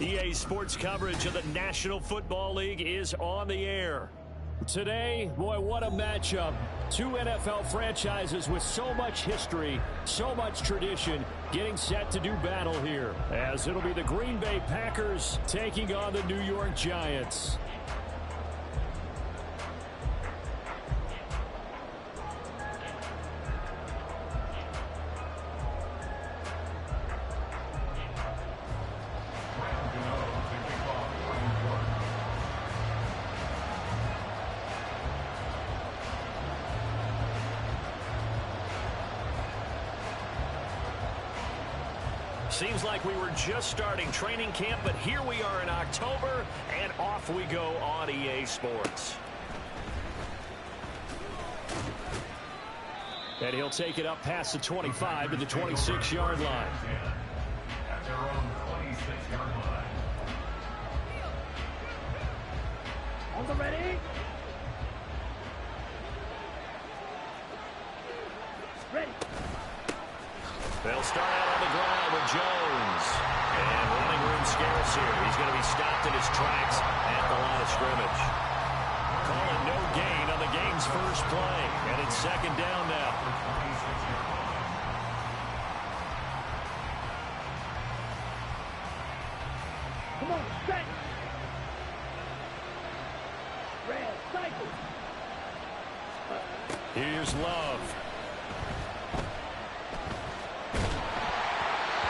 EA Sports coverage of the National Football League is on the air. Today, boy, what a matchup. Two NFL franchises with so much history, so much tradition, getting set to do battle here, as it'll be the Green Bay Packers taking on the New York Giants. Seems like we were just starting training camp, but here we are in October, and off we go on EA Sports. And he'll take it up past the 25 to the 26-yard line. At their own 26-yard line. On the ready? Ready. They'll start out on the ground with Jones. And running room scarce here. He's going to be stopped in his tracks at the line of scrimmage. Calling no gain on the game's first play. And it's second down now. Come on, set. Red, cycle. Here's Love.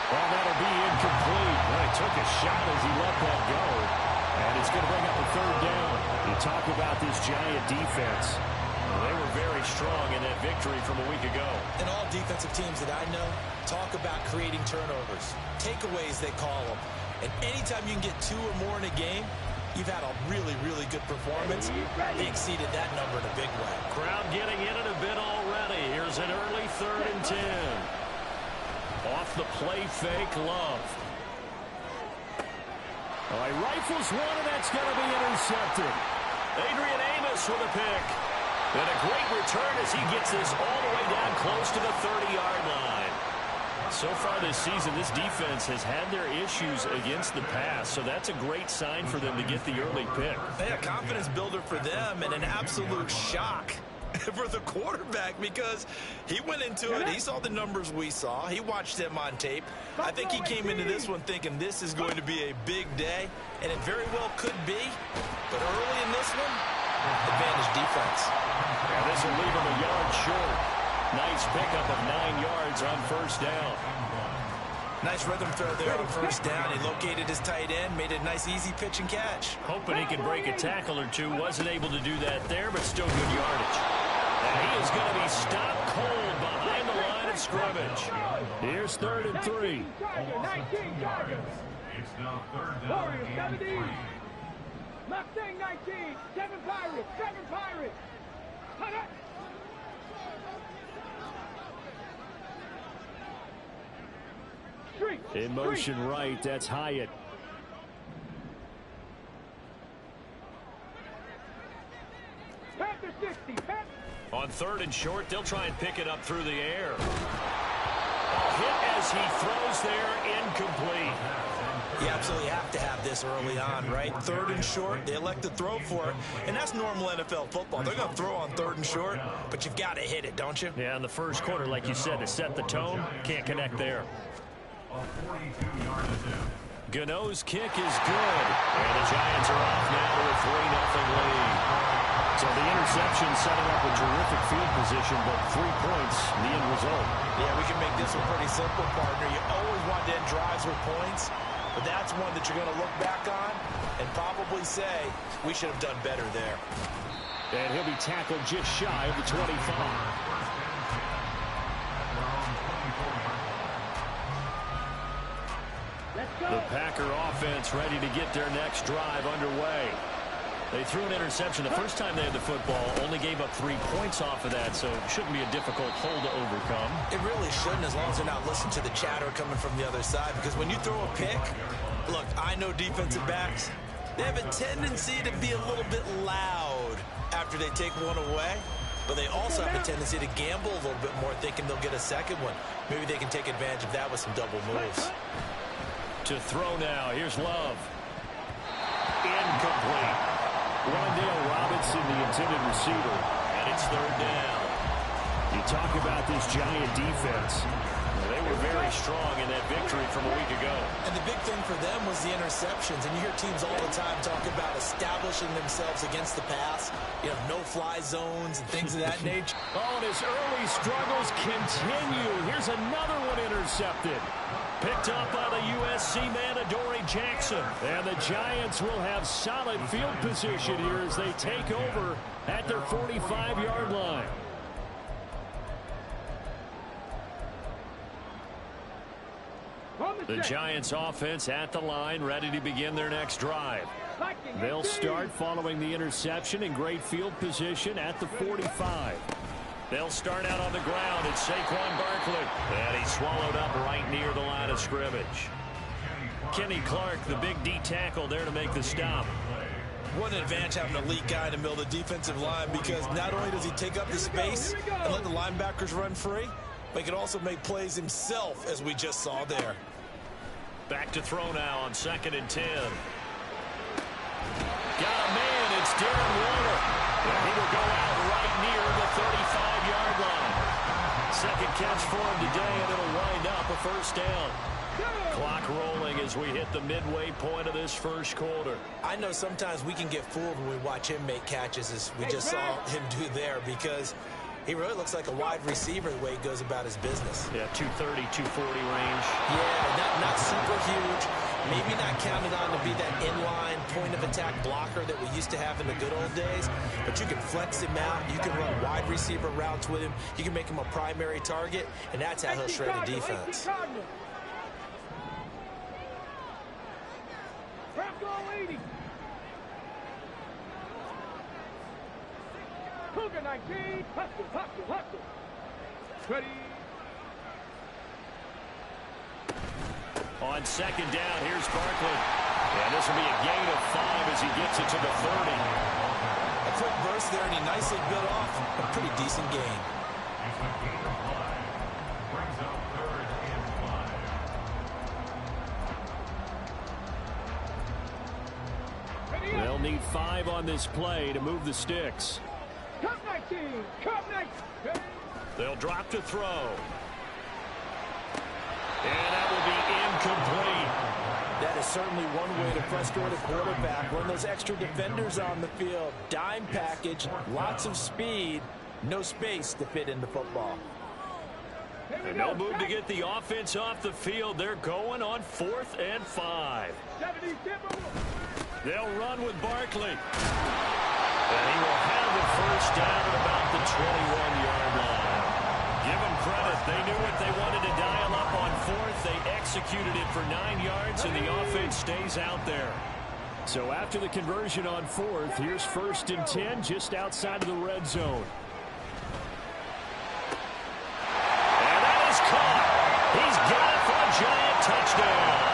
Well, that'll be incomplete. Well, he took a shot as he let that go. And it's going to bring up a third down. You talk about this Giant defense. Well, they were very strong in that victory from a week ago. And all defensive teams that I know talk about creating turnovers. Takeaways, they call them. And anytime you can get 2 or more in a game, you've had a really, really good performance. They exceeded that number in a big way. Crowd getting in it a bit already. Here's an early 3rd and 10. Off the play fake, Love. All right, rifles one, and that's going to be intercepted. Adrian Amos with a pick. And a great return as he gets this all the way down close to the 30-yard line. So far this season, this defense has had their issues against the pass, so that's a great sign for them to get the early pick. Yeah, confidence builder for them and an absolute shock for the quarterback because he went into it. He saw the numbers we saw. He watched them on tape. I think he came into this one thinking this is going to be a big day, and it very well could be. But early in this one, advantage defense. Yeah, this will leave him a yard short. Nice pickup of 9 yards on first down. Nice rhythm throw there on first down. He located his tight end, made a nice easy pitch and catch. Hoping he could break a tackle or two. Wasn't able to do that there, but still good yardage. And he is going to be stopped cold behind the line of scrimmage. Here's 3rd and 3. 19 Tigers. It's now 3rd down Warriors, and 17. 3. Mustang 19. 7 Pirates. 7 Pirates. Cut it. In motion right, that's Hyatt. Panther 60. On 3rd and short, they'll try and pick it up through the air. A hit as he throws there, incomplete. You absolutely have to have this early on, right? 3rd and short, they elect to throw for it, and that's normal NFL football. They're going to throw on 3rd and short, but you've got to hit it, don't you? Yeah, in the first quarter, like you said, to set the tone, can't connect there. A 42-yard attempt. Gano's kick is good. And the Giants are off now with 3-0 lead. So the interception setting up a terrific field position, but 3 points, the end result. Yeah, we can make this one pretty simple, partner. You always want to end drives with points, but that's one that you're going to look back on and probably say, we should have done better there. And he'll be tackled just shy of the 25. The Packer offense ready to get their next drive underway. They threw an interception the first time they had the football, only gave up 3 points off of that, so it shouldn't be a difficult hole to overcome. It really shouldn't, as long as they're not listening to the chatter coming from the other side, because when you throw a pick, look, I know defensive backs, they have a tendency to be a little bit loud after they take one away, but they also have a tendency to gamble a little bit more, thinking they'll get a second one. Maybe they can take advantage of that with some double moves. To throw now. Here's Love. Incomplete. Wandale Robinson, the intended receiver. And it's third down. You talk about this Giant defense. They were very strong in that victory from a week ago. And the big thing for them was the interceptions. And you hear teams all the time talk about establishing themselves against the pass. You know, no-fly zones and things of that nature. Oh, and his early struggles continue. Here's another one intercepted. Picked up by the USC man, Adoree Jackson. And the Giants will have solid field position here as they take over at their 45-yard line. The Giants offense at the line, ready to begin their next drive. They'll start following the interception in great field position at the 45. They'll start out on the ground. It's Saquon Barkley. And he's swallowed up right near the line of scrimmage. Kenny Clark, the big D tackle, there to make the stop. What an advantage having an elite guy in the middle of the defensive line, because not only does he take up the space and let the linebackers run free, but he can also make plays himself, as we just saw there. Back to throw now on 2nd and 10. Got a man. It's Darren Waller. And he will go out right near the 35-yard line. Second catch for him today, and it'll wind up a first down. Clock rolling as we hit the midway point of this first quarter. I know sometimes we can get fooled when we watch him make catches, as we just saw him do there, because he really looks like a wide receiver the way he goes about his business. Yeah, 230, 240 range. Yeah, not super huge. Maybe not counted on to be that inline point-of-attack blocker that we used to have in the good old days. But you can flex him out. You can run wide receiver routes with him. You can make him a primary target, and that's how he'll shred a defense. Cougar 19, hustle. Ready. On 2nd down, here's Barkley. And this will be a gain of 5 as he gets it to the 30. A quick burst there, and he nicely bit off a pretty decent gain. Brings up 3rd and 5. They'll need 5 on this play to move the sticks. Cup 19, Cup 19. They'll drop to throw. And that will be incomplete. That is certainly one way to frustrate a quarterback. Run those extra defenders on the field. Dime package, lots of speed, no space to fit in the football. And they'll move to get the offense off the field. They're going on 4th and 5. They'll run with Barkley. And he will have the first down at about the 21-yard line. Give them credit. They knew what they wanted to dial up on 4th. They executed it for 9 yards, and the offense stays out there. So after the conversion on 4th, here's 1st and 10 just outside of the red zone. And that is caught. He's got it for a Giant touchdown.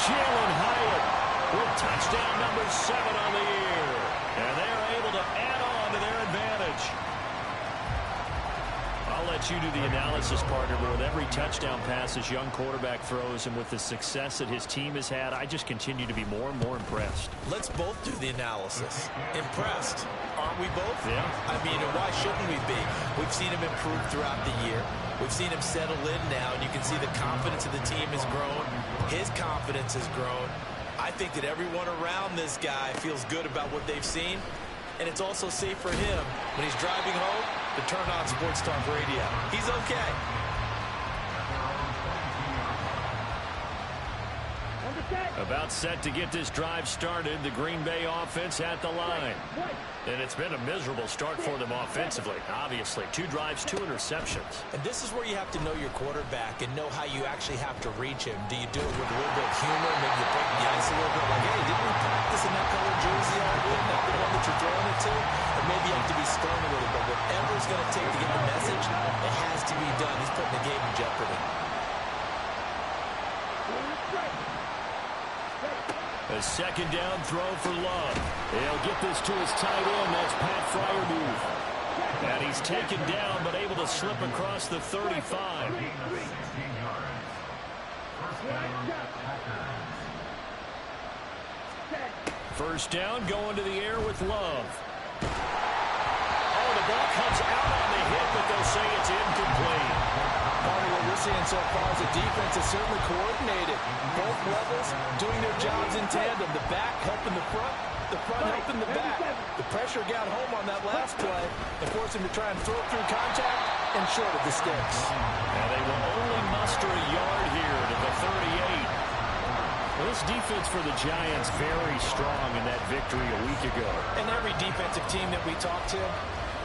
Jalen Hyatt with touchdown number 7 on the year. And they're able to add on to their advantage. I'll let you do the analysis, partner, but with every touchdown pass this young quarterback throws and with the success that his team has had, I just continue to be more and more impressed. Let's both do the analysis. Impressed, aren't we both? Yeah. I mean, why shouldn't we be? We've seen him improve throughout the year. We've seen him settle in now, and you can see the confidence of the team has grown. His confidence has grown. I think that everyone around this guy feels good about what they've seen, and it's also safe for him when he's driving home to turn on Sports Talk Radio. He's okay. About set to get this drive started, the Green Bay offense at the line. And it's been a miserable start for them offensively, obviously. 2 drives, 2 interceptions. And this is where you have to know your quarterback and know how you actually have to reach him. Do you do it with a little bit of humor? Maybe you break the ice a little bit, like, hey, didn't we practice in that color jersey already? Isn't that the one that you're throwing it to? And maybe you have to be stern a little bit. Whatever it's going to take to get the message, it has to be done. He's putting the game in jeopardy. A 2nd down throw for Love. He'll get this to his tight end. That's Pat Freiermuth. And he's taken down but able to slip across the 35. First down, going to the air with Love. Oh, the ball comes out on the hit, but they'll say it's incomplete. Part of what we're seeing so far is the defense is certainly coordinated. Both levels doing their jobs in tandem. The back helping the front helping the back. The pressure got home on that last play and forced him to try and throw through contact and short of the sticks. And they will only muster a yard here to the 38. Well, this defense for the Giants very strong in that victory a week ago. And every defensive team that we talk to,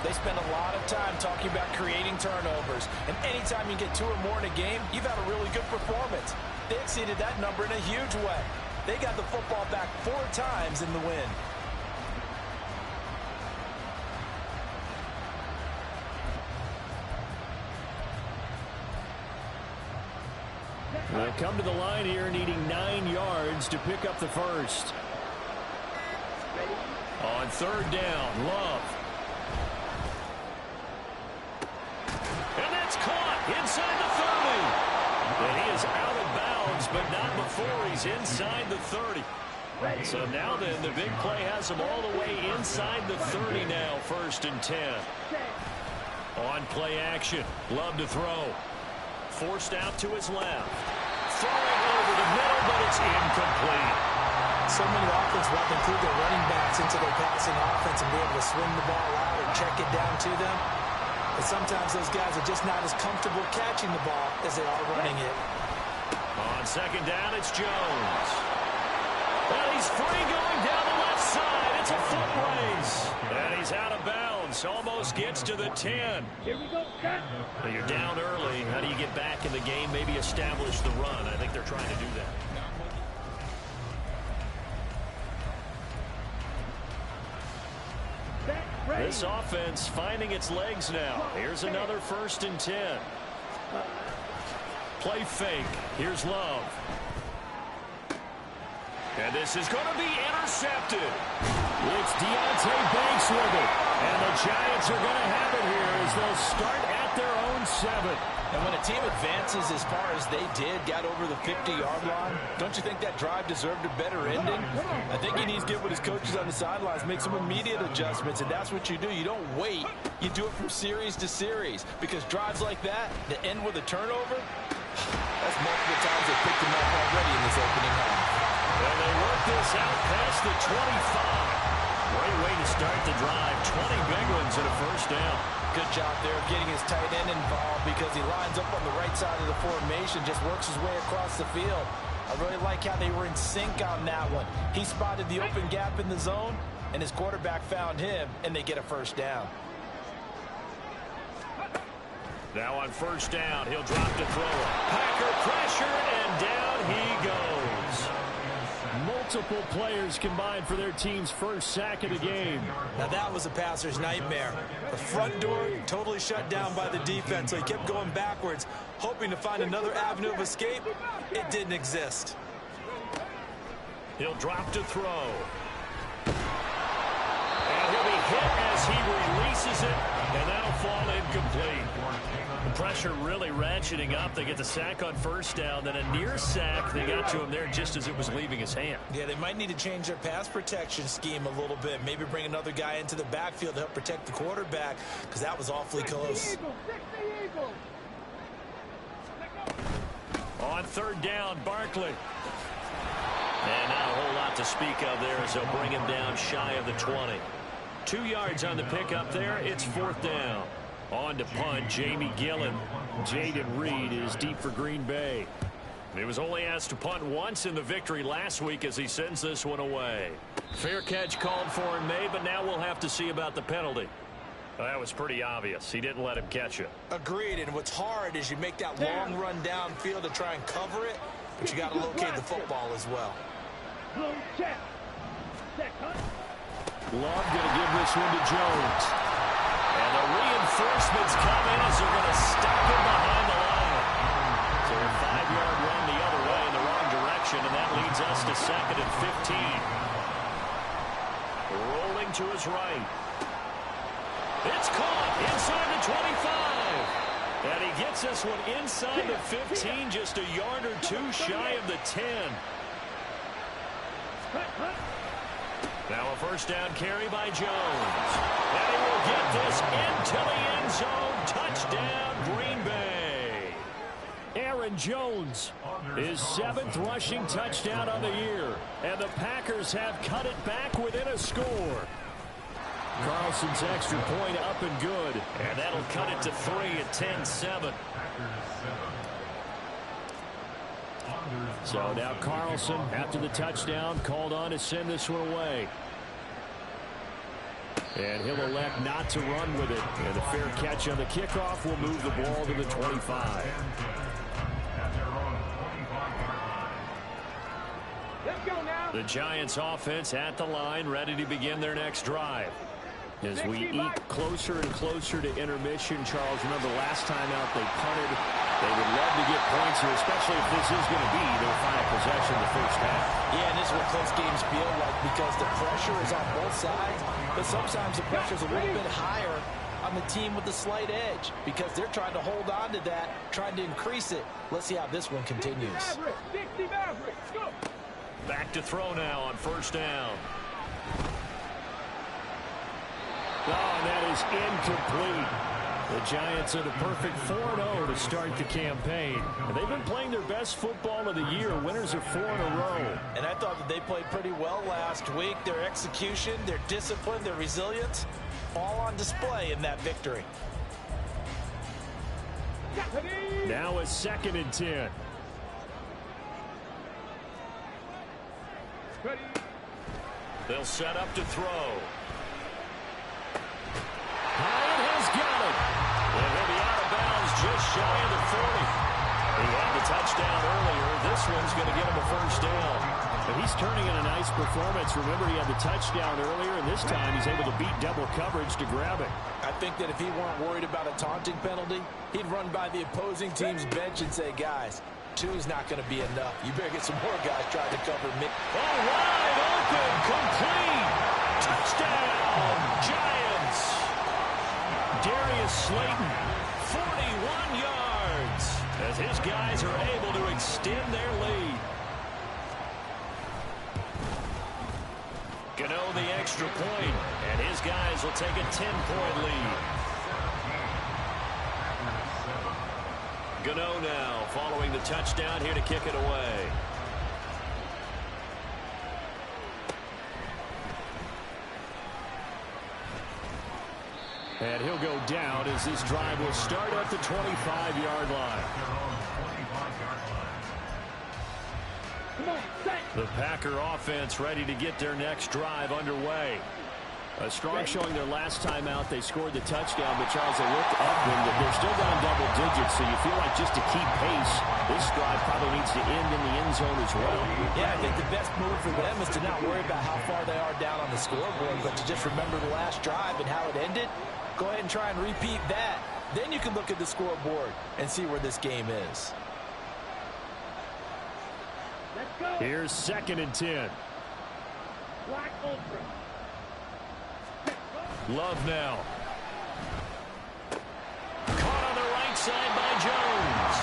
they spend a lot of time talking about creating turnovers. And anytime you get 2 or more in a game, you've had a really good performance. They exceeded that number in a huge way. They got the football back 4 times in the win. They'll come to the line here needing 9 yards to pick up the first. On third down, Love. And that's caught inside the 30. And he is out of bounds, but not before he's inside the 30. So now then, the big play has him all the way inside the 30 now, 1st and 10. On play action, Love to throw. Forced out to his left. Throwing over the middle, but it's incomplete. So many offenses want to include their running backs into their passing offense and be able to swing the ball out or check it down to them. But sometimes those guys are just not as comfortable catching the ball as they are running it. On second down, it's Jones. And he's free going down the left side. It's a foot race. And he's out of bounds. Almost gets to the 10. Here we go, cut. Well, you're down early. How do you get back in the game? Maybe establish the run. I think they're trying to do that. This offense finding its legs now. Here's another 1st and 10. Play fake. Here's Love. And this is going to be intercepted. It's Deontay Banks with it. And the Giants are going to have it here as they'll start at their own 7. And when a team advances as far as they did, got over the 50-yard line, don't you think that drive deserved a better ending? I think he needs to get with his coaches on the sidelines, make some immediate adjustments, and that's what you do. You don't wait. You do it from series to series, because drives like that end with a turnover, that's multiple times they picked him up already in this opening half. And they work this out past the 25. Great way to start the drive. 20 big ones and a 1st down. Good job there of getting his tight end involved because he lines up on the right side of the formation, just works his way across the field. I really like how they were in sync on that one. He spotted the open gap in the zone, and his quarterback found him, and they get a 1st down. Now on 1st down, he'll drop to throw it. Packer pressure, and down he goes. Multiple players combined for their team's 1st sack of the game. Now that was a passer's nightmare. The front door totally shut down by the defense, so he kept going backwards, hoping to find another avenue of escape. It didn't exist. He'll drop to throw. And he'll be hit as he releases it, and that'll fall incomplete. The pressure really ratcheting up. They get the sack on 1st down, then a near sack. They got to him there just as it was leaving his hand. Yeah, they might need to change their pass protection scheme a little bit. Maybe bring another guy into the backfield to help protect the quarterback, because that was awfully close. On 3rd down, Barkley. And not a whole lot to speak of there as they'll bring him down shy of the 20. 2 yards on the pickup there. It's 4th down. On to punt, Jamie Gillen. Jaden Reed is deep for Green Bay. He was only asked to punt once in the victory last week as he sends this one away. Fair catch called for in May, but now we'll have to see about the penalty. Well, that was pretty obvious. He didn't let him catch it. Agreed, and what's hard is you make that long run downfield to try and cover it, but you got to locate the football as well. Love going to give this one to Jones. And the reinforcements come in as they're going to stop him behind the line. So a 5-yard run the other way in the wrong direction, and that leads us to 2nd and 15. Rolling to his right. It's caught inside the 25. And he gets this one inside the 15, just a yard or 2 shy of the 10. Now a first down carry by Jones. And he will get this into the end zone. Touchdown, Green Bay. Aaron Jones, his 7th rushing touchdown on the year. And the Packers have cut it back within a score. Carlson's extra point up and good. And that'll cut it to 3 at 10-7. So now Carlson, after the touchdown, called on to send this one away. And he'll elect not to run with it. And the fair catch on the kickoff will move the ball to the 25. Let's go now. The Giants offense at the line, ready to begin their next drive. As we eke closer and closer to intermission, Charles, remember last time out they punted. They would love to get points here, especially if this is going to be their final possession in the first half. Yeah, and this is what close games feel like because the pressure is on both sides, but sometimes the pressure is a little bit higher on the team with the slight edge because they're trying to hold on to that, trying to increase it. Let's see how this one continues. 60 Mavericks, go! Back to throw now on first down. Oh, and that is incomplete. The Giants are the perfect 4-0 to start the campaign. And they've been playing their best football of the year. Winners are 4 in a row. And I thought that they played pretty well last week. Their execution, their discipline, their resilience, all on display in that victory. Now a 2nd and 10. They'll set up to throw. Hyatt has got it. And he'll be out of bounds just shy of the 40. He had the touchdown earlier. This one's going to get him a first down. And he's turning in a nice performance. Remember, he had the touchdown earlier, and this time he's able to beat double coverage to grab it. I think that if he weren't worried about a taunting penalty, he'd run by the opposing team's bench and say, guys, 2 is not going to be enough. You better get some more guys trying to cover me. Oh, wide open, complete. Touchdown, Giants. Darius Slayton, 41 yards, as his guys are able to extend their lead. Gano the extra point, and his guys will take a 10-point lead. Gano now following the touchdown here to kick it away. And he'll go down as this drive will start at the 25-yard line. The Packer offense ready to get their next drive underway. A strong showing their last time out. They scored the touchdown, but Charles, they looked up and they're still down double digits, so you feel like just to keep pace, this drive probably needs to end in the end zone as well. Yeah, I think the best move for them is to not worry about how far they are down on the scoreboard, but to just remember the last drive and how it ended. Go ahead and try and repeat that. Then you can look at the scoreboard and see where this game is. Let's go. Here's 2nd and 10. Black Ultra. Love now. Caught on the right side by Jones.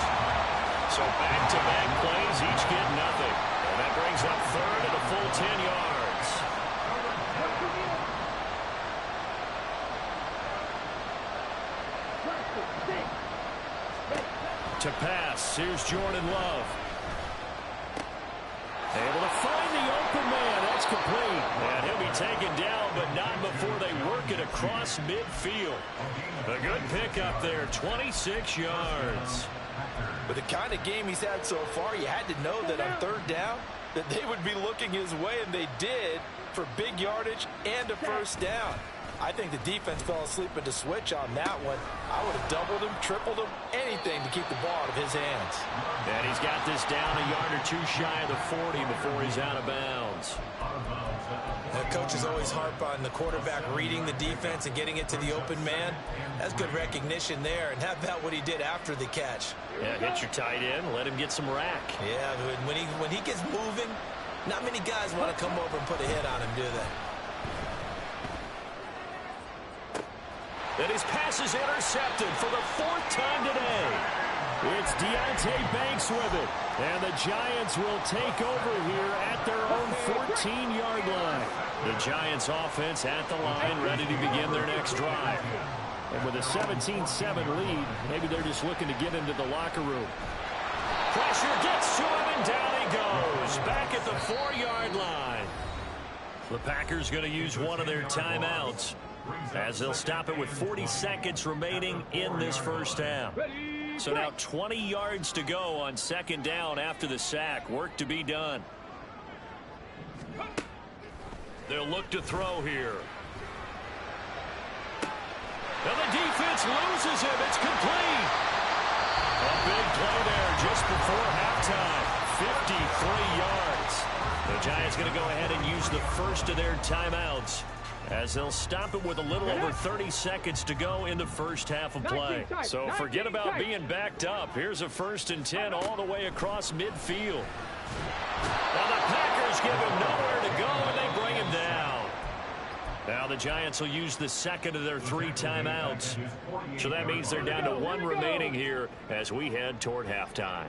So back-to-back plays, each get nothing. And that brings up 3rd and a full 10 yards. To pass, here's Jordan Love. Able to find the open man. That's complete. And he'll be taken down, but not before they work it across midfield. A good pickup there, 26 yards. With the kind of game he's had so far, you had to know that on 3rd down, that they would be looking his way, and they did, for big yardage and a first down. I think the defense fell asleep at the switch on that one. I would have doubled him, tripled him, anything to keep the ball out of his hands. And he's got this down a yard or 2 shy of the 40 before he's out of bounds. The coaches always harp on the quarterback reading the defense and getting it to the open man. That's good recognition there. And how about what he did after the catch? Yeah, hit your tight end, let him get some rack. Yeah, when he gets moving, not many guys want to come over and put a hit on him, do they? And his pass is intercepted for the 4th time today. It's Deontay Banks with it. And the Giants will take over here at their own 14-yard line. The Giants offense at the line, ready to begin their next drive. And with a 17-7 lead, maybe they're just looking to get into the locker room. Pressure gets to him, and down he goes. Back at the 4-yard line. The Packers going to use one of their timeouts as they'll stop it with 40 seconds remaining in this first half. So now 20 yards to go on second down after the sack. Work to be done. They'll look to throw here. And the defense loses him. It's complete. A big play there just before halftime. 53 yards. The Giants going to go ahead and use the first of their timeouts as they'll stop it with a little over 30 seconds to go in the first half of play. So forget about being backed up. Here's a 1st and 10 all the way across midfield. Now the Packers give him nowhere to go, and they bring him down. Now the Giants will use the second of their 3 timeouts. So that means they're down to 1 remaining here as we head toward halftime.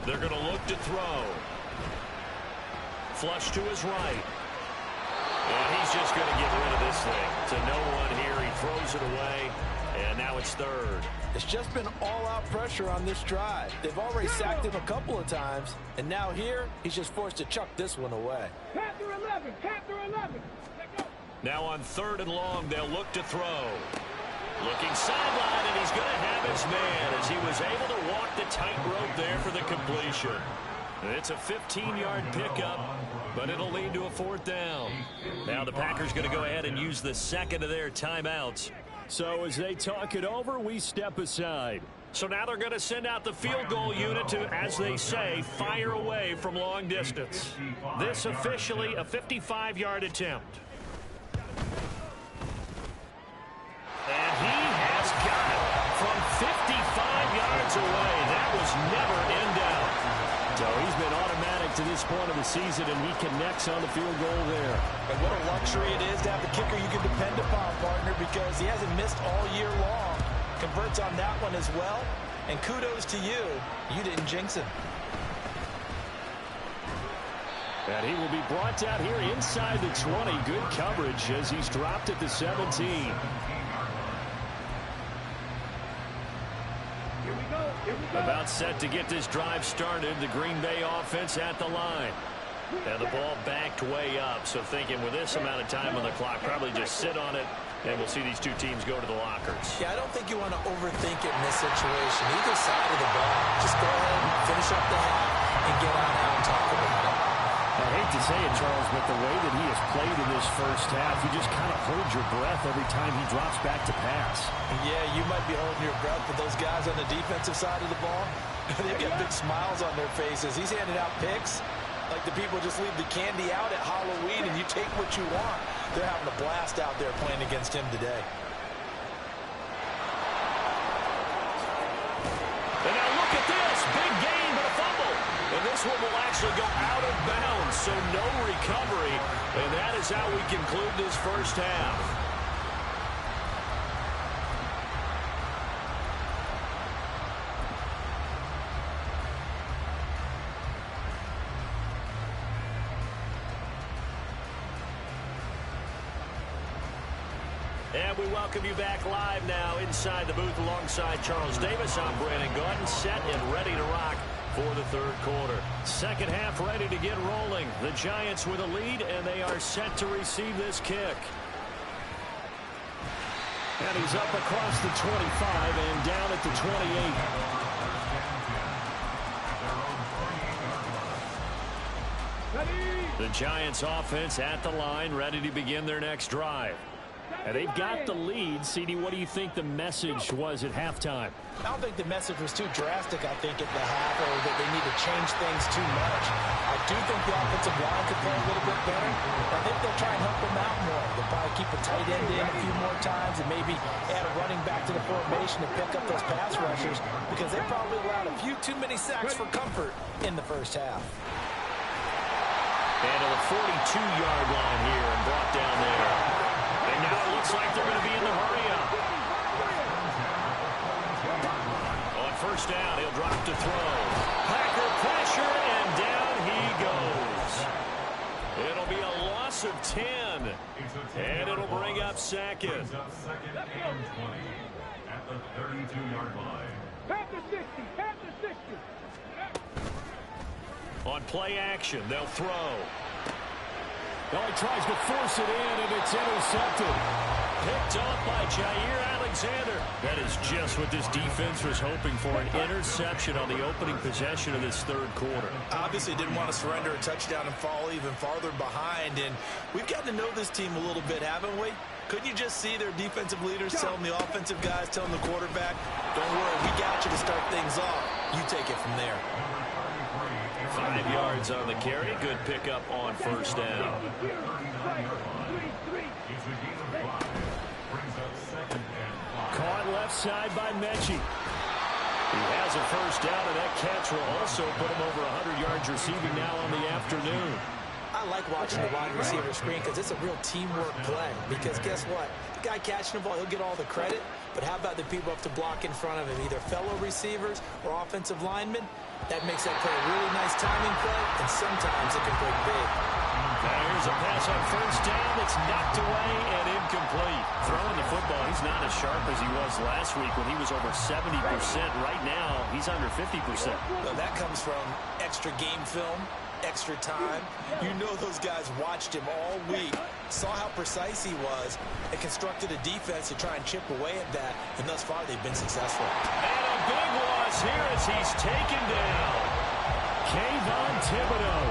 They're going to look to throw. Flush to his right. And he's just going to get rid of this thing. To no one here. He throws it away. And now it's 3rd. It's just been all-out pressure on this drive. They've already sacked him a couple of times. And now here, he's just forced to chuck this one away. Panther 11. Panther 11. Now on 3rd and long, they'll look to throw. Looking sideline, and he's going to have his man as he was able to walk the tightrope there for the completion. It's a 15-yard pickup, but it'll lead to a 4th down. Now the Packers going to go ahead and use the second of their timeouts. So as they talk it over, we step aside. So now they're going to send out the field goal unit to, as they say, fire away from long distance. This officially a 55-yard attempt. And he has got it from 55 yards away. That was never in doubt. So he's been automatic to this point of the season, and he connects on the field goal there. And what a luxury it is to have a kicker you can depend upon, partner, because he hasn't missed all year long. Converts on that one as well. And kudos to you. You didn't jinx him. And he will be brought down here inside the 20. Good coverage as he's dropped at the 17. About set to get this drive started. The Green Bay offense at the line. And the ball backed way up. So thinking with this amount of time on the clock, probably just sit on it, and we'll see these two teams go to the lockers. Yeah, I don't think you want to overthink it in this situation. Either side of the ball, just go ahead and finish up the half and get on out and talk about it. I hate to say it, Charles, but the way that he has played in this first half, you just kind of hold your breath every time he drops back to pass. Yeah, you might be holding your breath, but those guys on the defensive side of the ball, they've got big smiles on their faces. He's handing out picks like the people just leave the candy out at Halloween and you take what you want. They're having a blast out there playing against him today. And now look at this. Big gain, but a fumble. And this one will actually go out of bounds, so no recovery. And that is how we conclude this first half. And we welcome you back live now inside the booth alongside Charles Davis. I'm Brandon Gordon, set and ready to rock for the 3rd quarter. Second half ready to get rolling. The Giants with a lead, and they are set to receive this kick. And he's up across the 25 and down at the 28. The Giants offense at the line, ready to begin their next drive. And they've got the lead. CD, what do you think the message was at halftime? I don't think the message was too drastic, I think, at the half, or that they need to change things too much. I do think the offensive line could play a little bit better. I think they'll try and help them out more. They'll probably keep a tight end in a few more times and maybe add a running back to the formation to pick up those pass rushers, because they probably allowed a few too many sacks for comfort in the first half. And to the 42-yard line here and brought down there. And now it looks like they're going to be in the hurry-up. On first down, he'll drop to throw. Packer pressure, and down he goes. It'll be a loss of 10. And it'll bring up second. Second and 20 at the 32-yard line. Pass the 60, pass the 60. On play action, they'll throw. Oh, he tries to force it in, and it's intercepted. Picked off by Jair Alexander. That is just what this defense was hoping for, an interception on the opening possession of this third quarter. Obviously didn't want to surrender a touchdown and fall even farther behind. And we've gotten to know this team a little bit, haven't we? Couldn't you just see their defensive leaders telling the offensive guys, telling the quarterback, don't worry, we got you to start things off. You take it from there. 5 yards on the carry. Good pickup on first down. Caught left side by Mechie. He has a first down, and that catch will also put him over 100 yards receiving now on the afternoon. I like watching the wide receiver screen because it's a real teamwork play. Because guess what? The guy catching the ball, he'll get all the credit. But how about the people up to block in front of him, either fellow receivers or offensive linemen? That makes that play a really nice timing play, and sometimes it can break big. Now here's a pass on first down. It's knocked away and incomplete. Throwing the football, he's not as sharp as he was last week when he was over 70%. Right now, he's under 50%. Well, that comes from extra game film, extra time. You know those guys watched him all week, saw how precise he was, and constructed a defense to try and chip away at that, and thus far they've been successful. And a big loss here as he's taken down. Kayvon Thibodeau.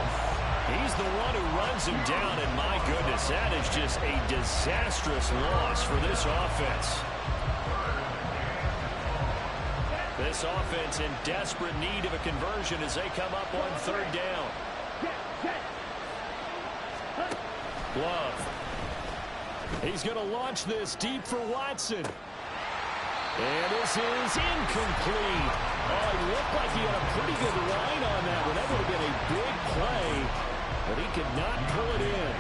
He's the one who runs him down, and my goodness, that is just a disastrous loss for this offense. This offense in desperate need of a conversion as they come up on third down. Love. He's going to launch this deep for Watson. And this is incomplete. Oh, it looked like he had a pretty good line on that one. That would have been a big play, but he could not pull it in.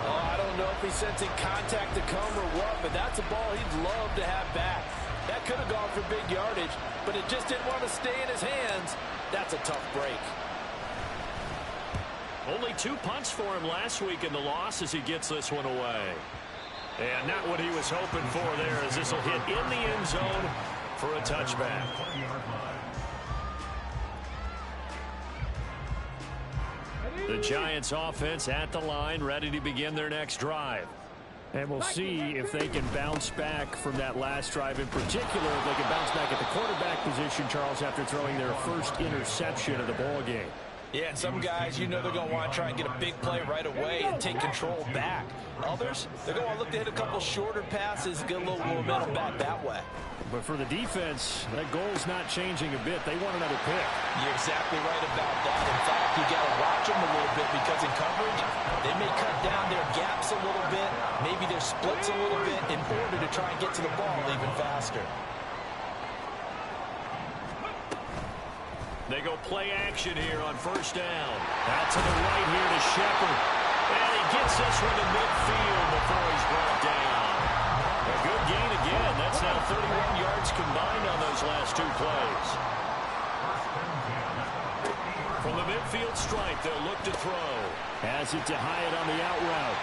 Oh, I don't know if he's sensing contact to come or what, but that's a ball he'd love to have back. That could have gone for big yardage, but it just didn't want to stay in his hands. That's a tough break. Only 2 punts for him last week in the loss as he gets this one away. And not what he was hoping for there as this will hit in the end zone for a touchback. The Giants offense at the line, ready to begin their next drive. And we'll see if they can bounce back from that last drive in particular. If they can bounce back at the quarterback position, Charles, after throwing their first interception of the ball game. Yeah, and some guys, you know they're going to want to try and get a big play right away and take control back. Others, they're going to look to hit a couple shorter passes, get a little momentum back that way. But for the defense, that goal's not changing a bit. They want another pick. You're exactly right about that. In fact, you got to watch them a little bit because in coverage, they may cut down their gaps a little bit, maybe their splits a little bit in order to try and get to the ball even faster. They go play action here on first down. Out to the right here to Shepard. And he gets this one to midfield before he's brought down. A good gain again. That's now 31 yards combined on those last 2 plays. From the midfield stripe, they'll look to throw. Has it to Hyatt on the out route.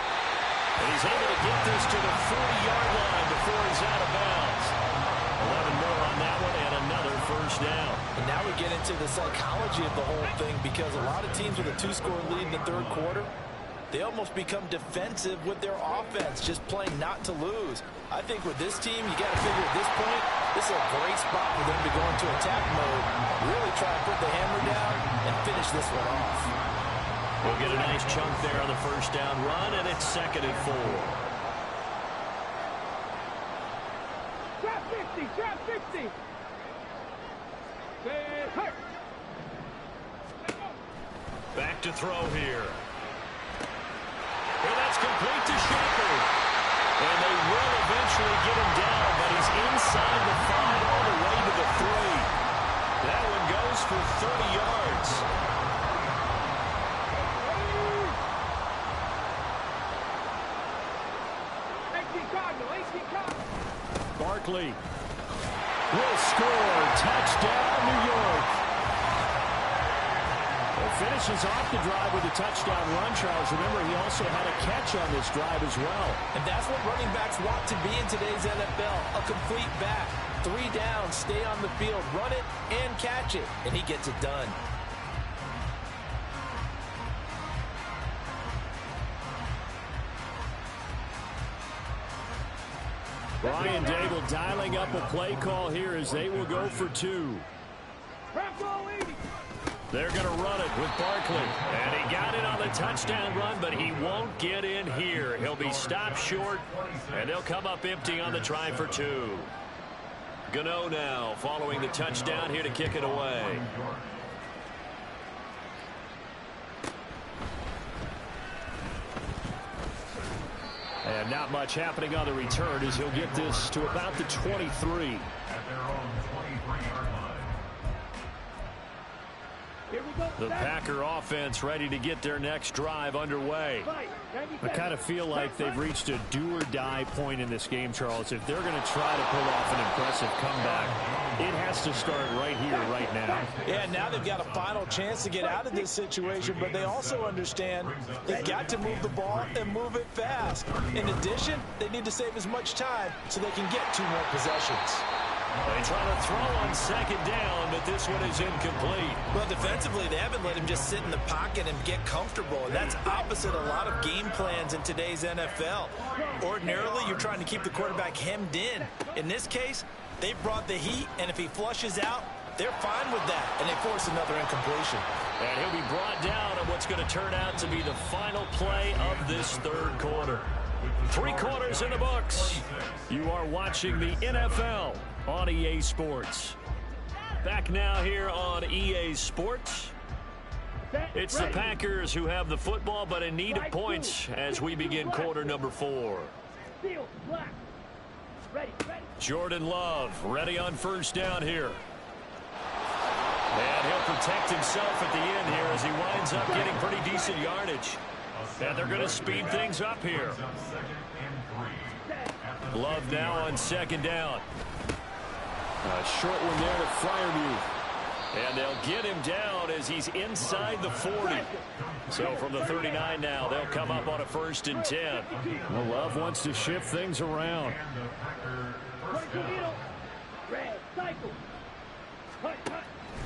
And he's able to get this to the 40-yard line before he's out of bounds. 11 more on that one and another first down. And now we get into the psychology of the whole thing because a lot of teams with a 2-score lead in the third quarter, they almost become defensive with their offense, just playing not to lose. I think with this team, you got to figure at this point, this is a great spot for them to go into attack mode, really try and put the hammer down and finish this one off. We'll get a nice chunk there on the first down run, and it's 2nd and 4. Trap 50, trap 50. Back to throw here. And that's complete to Shepard. And they will eventually get him down, but he's inside the 5 all the way to the 3. That one goes for 30 yards. Barkley will score. Touchdown, New York. Finishes off the drive with a touchdown run, Charles. Remember, he also had a catch on this drive as well. And that's what running backs want to be in today's NFL, a complete back. 3 down, stay on the field, run it, and catch it. And he gets it done. Brian Dable dialing up a play call here as they will go for 2. They're going to run it with Barkley. And he got it on the touchdown run, but he won't get in here. He'll be stopped short, and they'll come up empty on the try for 2. Gano now following the touchdown here to kick it away. And not much happening on the return as he'll get this to about the 23. At their own 23-yard line. The Packer offense ready to get their next drive underway. I kind of feel like they've reached a do-or-die point in this game, Charles. If they're going to try to pull off an impressive comeback, it has to start right here, right now. Yeah, now they've got a final chance to get out of this situation, but they also understand they've got to move the ball and move it fast. In addition, they need to save as much time so they can get 2 more possessions. They try to throw on second down, but this one is incomplete. Well, defensively, they haven't let him just sit in the pocket and get comfortable, and that's opposite a lot of game plans in today's NFL. Ordinarily, you're trying to keep the quarterback hemmed in. In this case, they brought the heat, and if he flushes out, they're fine with that, and they force another incompletion. And he'll be brought down on what's going to turn out to be the final play of this 3rd quarter. 3 quarters in the books. You are watching the NFL on EA Sports. Back now here on EA Sports. It's the Packers who have the football, but in need of points as we begin quarter number 4. Jordan Love ready on first down here. And he'll protect himself at the end here as he winds up getting pretty decent yardage. And they're going to speed things up here. Love now on second down. A short one there to Freiermuth. And they'll get him down as he's inside the 40. So from the 39 now, they'll come up on a 1st and 10. Well, Love wants to shift things around.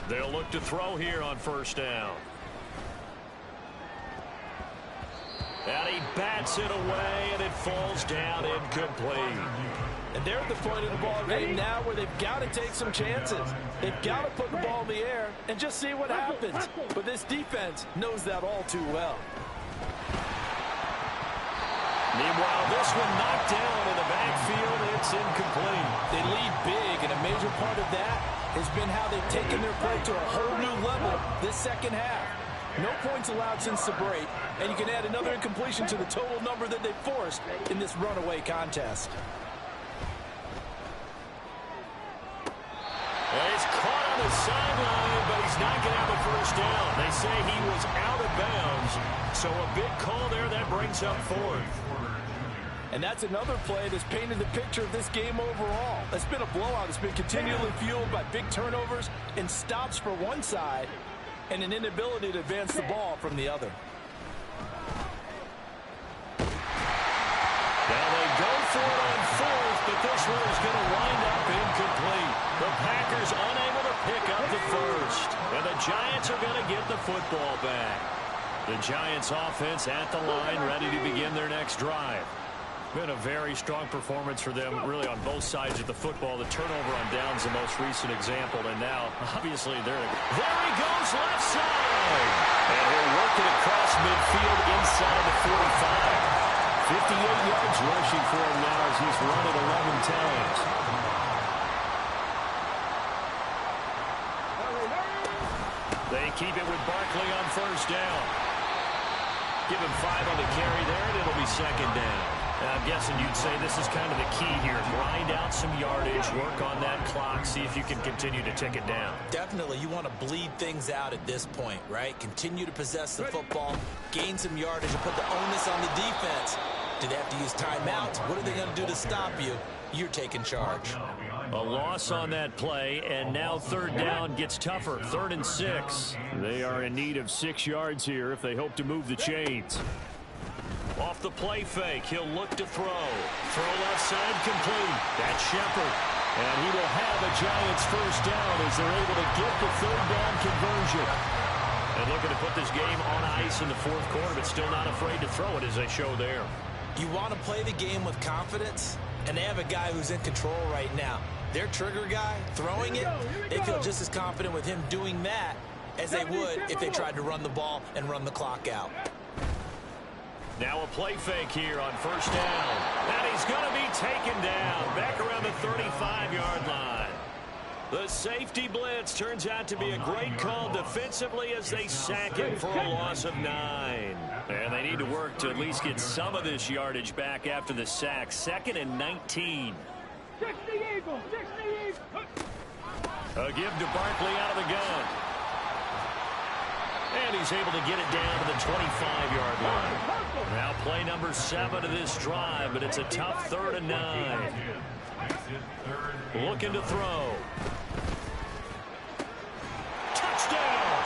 They'll look to throw here on first down. And he bats it away, and it falls down incomplete. And they're at the point of the ball game now where they've got to take some chances. They've got to put the ball in the air and just see what happens. But this defense knows that all too well. Meanwhile, this one knocked down in the backfield. It's incomplete. They lead big, and a major part of that has been how they've taken their play to a whole new level this second half. No points allowed since the break, and you can add another incompletion to the total number that they've forced in this runaway contest. He's caught on the sideline, but he's not going to have a first down. They say he was out of bounds, so a big call there that brings up 4th. And that's another play that's painted the picture of this game overall. It's been a blowout. It's been continually fueled by big turnovers and stops for one side and an inability to advance the ball from the other. Now they go for it on 4th, but this one is going to wind up incomplete. The Packers unable to pick up the 1st. And the Giants are going to get the football back. The Giants offense at the line, ready to begin their next drive. Been a very strong performance for them, really on both sides of the football. The turnover on downs, the most recent example, and now, obviously, there he goes, left side! And he'll work it across midfield inside the 45. 58 yards rushing for him now as he's run it 11 times. They keep it with Barkley on first down. Give him 5 on the carry there, and it'll be second down. I'm guessing you'd say this is kind of the key here. Grind out some yardage, work on that clock, see if you can continue to tick it down. Definitely, you want to bleed things out at this point, right? Continue to possess the football, gain some yardage, and put the onus on the defense. Do they have to use timeouts? What are they going to do to stop you? You're taking charge. A loss on that play, and now third down gets tougher. 3rd and 6. They are in need of 6 yards here if they hope to move the chains. Off the play fake, he'll look to throw. Throw left side complete. That's Shepard. And he will have a Giants first down as they're able to get the 3rd down conversion. And looking to put this game on ice in the 4th quarter, but still not afraid to throw it as they show there. You want to play the game with confidence, and they have a guy who's in control right now. Their trigger guy, throwing it, they feel just as confident with him doing that as they would if they tried to run the ball and run the clock out. Now a play fake here on first down. And he's going to be taken down back around the 35-yard line. The safety blitz turns out to be a great call defensively as they sack him for a loss of 9. And they need to work to at least get some of this yardage back after the sack. 2nd and 19. A give to Barkley out of the gun. And he's able to get it down to the 25-yard line. Now play number 7 of this drive, but it's a tough 3rd and 9. Looking to throw. Touchdown!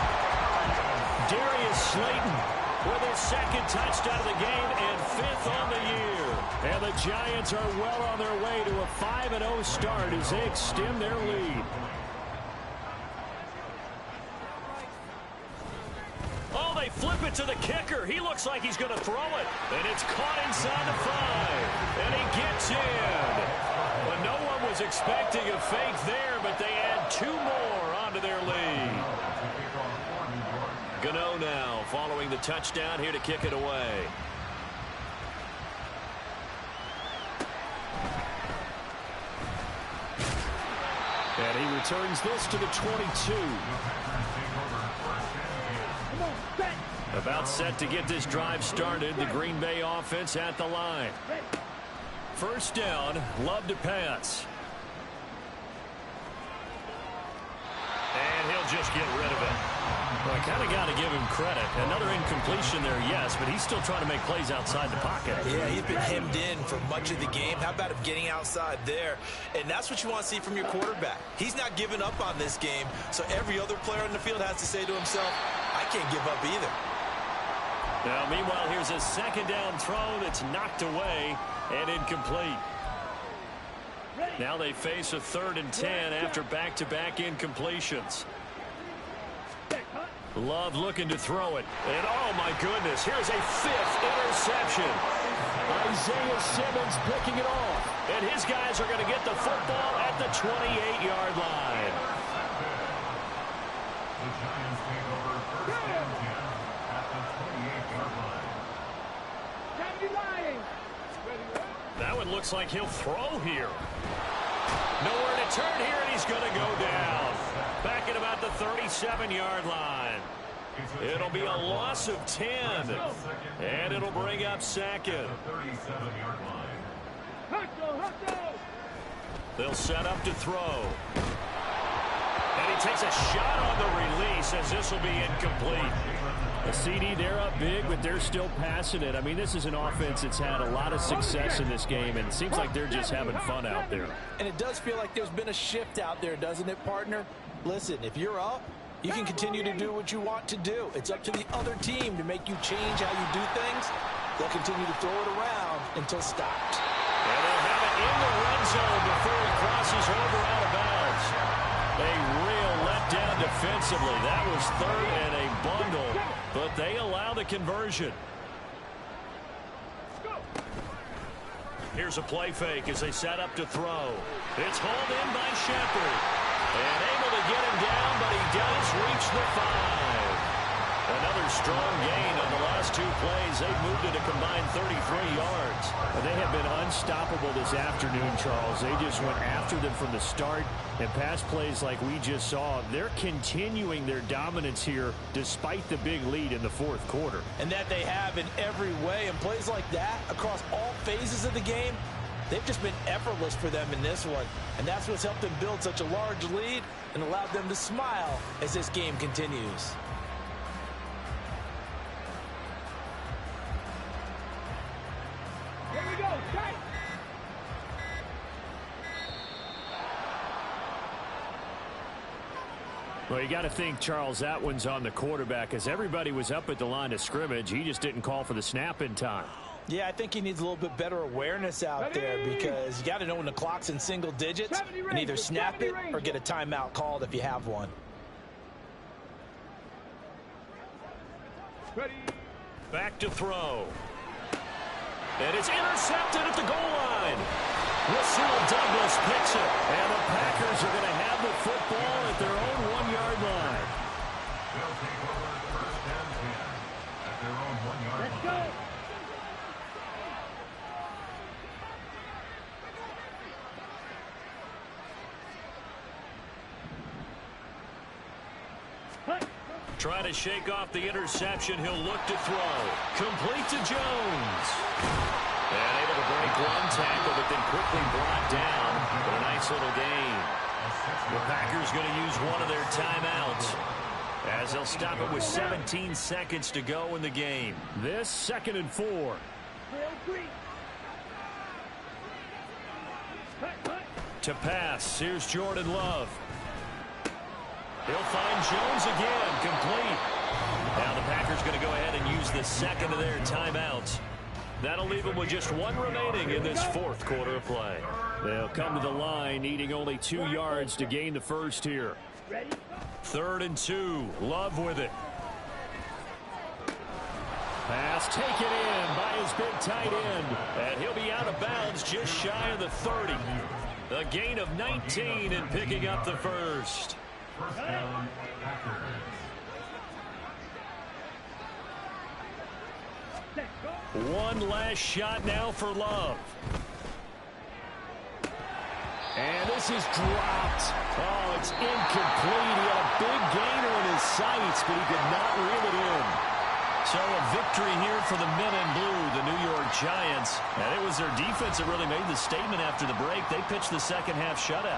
Darius Slayton with his 2nd touchdown of the game and 5th on the year. And the Giants are well on their way to a 5-0 start as they extend their lead. Oh, they flip it to the kicker. He looks like he's going to throw it. And it's caught inside the 5. And he gets in. But no one was expecting a fake there, but they add 2 more onto their lead. Gano now following the touchdown here to kick it away. And he returns this to the 22. About set to get this drive started. The Green Bay offense at the line. First down, Love to pass. And he'll just get rid of it. Well, I kind of got to give him credit. Another incompletion there, yes, but he's still trying to make plays outside the pocket. Yeah, he's been hemmed in for much of the game. How about him getting outside there? And that's what you want to see from your quarterback. He's not giving up on this game, so every other player on the field has to say to himself, I can't give up either. Now, meanwhile, here's a 2nd down throw that's knocked away and incomplete. Now they face a 3rd and 10 after back-to-back incompletions. Love looking to throw it. And, oh, my goodness, here's a 5th interception. Isaiah Simmons picking it off. And his guys are going to get the football at the 28-yard line. The Giants take over 1st and 10 at the 28-yard line. That one looks like he'll throw here. Nowhere to turn here, and he's going to go down. Back at about the 37-yard line. It'll be a loss of 10. And it'll bring up 2nd. 37-yard line. They'll set up to throw. And he takes a shot on the release as this will be incomplete. A CD, they're up big, but they're still passing it. I mean, this is an offense that's had a lot of success in this game, and it seems like they're just having fun out there. And it does feel like there's been a shift out there, doesn't it, partner? Listen, if you're up, you can continue to do what you want to do. It's up to the other team to make you change how you do things. They'll continue to throw it around until stopped. And they'll have it in the red zone before he crosses over out of bounds. A real letdown defensively. That was 3rd and a bundle, but they allow the conversion. Here's a play fake as they set up to throw. It's hauled in by Shepard. And able to get him down, but he does reach the 5. Another strong gain on the last 2 plays. They've moved it a combined 33 yards. They have been unstoppable this afternoon, Charles. They just went after them from the start. And pass plays like we just saw, they're continuing their dominance here despite the big lead in the 4th quarter. And that they have in every way. And plays like that across all phases of the game, they've just been effortless for them in this one. And that's what's helped them build such a large lead and allowed them to smile as this game continues. Well, you got to think, Charles, that one's on the quarterback as everybody was up at the line of scrimmage. He just didn't call for the snap in time. Yeah, I think he needs a little bit better awareness out there because you got to know when the clock's in single digits and either snap it or get a timeout called if you have one. Back to throw. And it's intercepted at the goal line. Rasul Douglas picks it. And the Packers are going to have the football at their own 1-yard line. They'll take over first and 10 at their own 1-yard line. Let's go. Trying to shake off the interception. He'll look to throw. Complete to Jones. And able to break one tackle, but then quickly brought down. But a nice little gain. The Packers going to use one of their timeouts as they'll stop it with 17 seconds to go in the game. This 2nd and 4. To pass. Here's Jordan Love. He'll find Jones again, complete. Now the Packers going to go ahead and use the second of their timeouts. That'll leave them with just one remaining in this 4th quarter of play. They'll come to the line, needing only 2 yards to gain the first here. 3rd and 2, Love with it. Pass taken in by his big tight end. And he'll be out of bounds just shy of the 30. A gain of 19 and picking up the first. First down, Packers. One last shot now for Love. And this is dropped. Oh, it's incomplete. He had a big gainer in his sights, but he could not reel it in. So a victory here for the men in blue, the New York Giants. And it was their defense that really made the statement after the break. They pitched the second half shutout.